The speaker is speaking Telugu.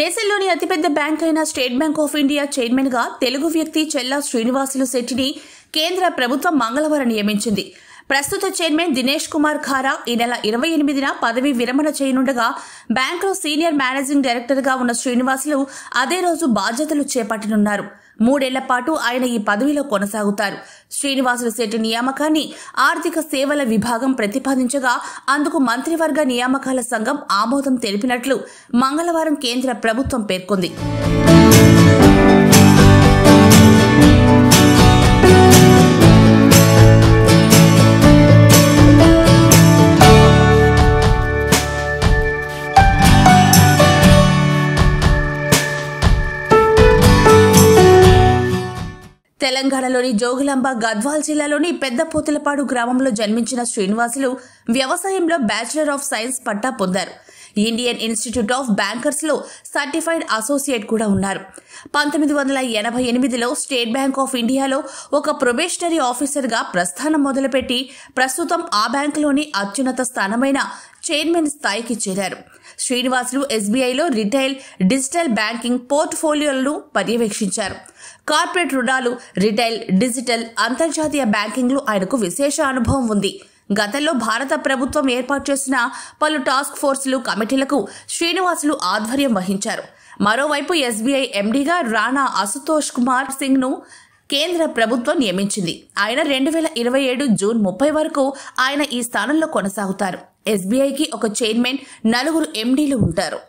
దేశంలోని అతిపెద్ద బ్యాంక్ అయిన state bank of India chairman గా తెలుగు వ్యక్తి చెల్లా శ్రీనివాసులు శెట్టిని కేంద్ర ప్రభుత్వం మంగళవారం నియమించింది. ప్రస్తుత చైర్మన్ దినేష్ కుమార్ ఖారా ఈ నెల 28న పదవీ విరమణ చేయనుండగా బ్యాంకులో సీనియర్ మేనేజింగ్ డైరెక్టర్ గా ఉన్న శ్రీనివాసులు అదే రోజు బాధ్యతలు చేపట్టనున్నారు. 3 ఏళ్ల పాటు ఆయన ఈ పదవిలో కొనసాగుతారు. శ్రీనివాసులు శెట్టి నియామకాన్ని ఆర్థిక సేవల విభాగం ప్రతిపాదించగా అందుకు మంత్రివర్గ నియామకాల సంఘం ఆమోదం తెలిపినట్లు మంగళవారం కేంద్ర ప్రభుత్వం పేర్కొంది. తెలంగాణలోని జోగులాంబ గద్వాల్ జిల్లాలోని పెద్దపోతులపాడు గ్రామంలో జన్మించిన శ్రీనివాసులు వ్యవసాయంలో బ్యాచిలర్ ఆఫ్ సైన్స్ పట్టా పొందారు. ఇండియన్ ఇన్స్టిట్యూట్ ఆఫ్ బ్యాంకర్స్ లో సర్టిఫైడ్ అసోసియేట్ కూడా ఉన్నారు. 1988లో స్టేట్ బ్యాంక్ ఆఫ్ ఇండియాలో ఒక ప్రొబేషనరీ ఆఫీసర్ గా ప్రస్థానం మొదలుపెట్టి ప్రస్తుతం ఆ బ్యాంకులోని అత్యున్నత స్థానమైన చైర్మన్ స్థాయికి చేరారు. శ్రీనివాసులు ఎస్బీఐలో రిటైల్, డిజిటల్ బ్యాంకింగ్ పోర్ట్ఫోలియోలను పర్యవేక్షించారు. కార్పొరేట్ రుణాలు, రిటైల్, డిజిటల్, అంతర్జాతీయ బ్యాంకింగ్లో ఆయనకు విశేష అనుభవం ఉంది. గతంలో భారత ప్రభుత్వం ఏర్పాటు చేసిన పలు టాస్క్ ఫోర్సులు, కమిటీలకు శ్రీనివాసులు ఆధ్వర్యం వహించారు. మరోవైపు ఎస్బీఐ ఎండీగా రాణా అశుతోష్ కుమార్ సింగ్ ను కేంద్ర ప్రభుత్వం నియమించింది. ఆయన 2027 జూన్ 30 వరకు ఆయన ఈ స్థానంలో కొనసాగుతారు. ఎస్బీఐకి ఒక చైర్మన్, 4 ఎండీలు ఉంటారు.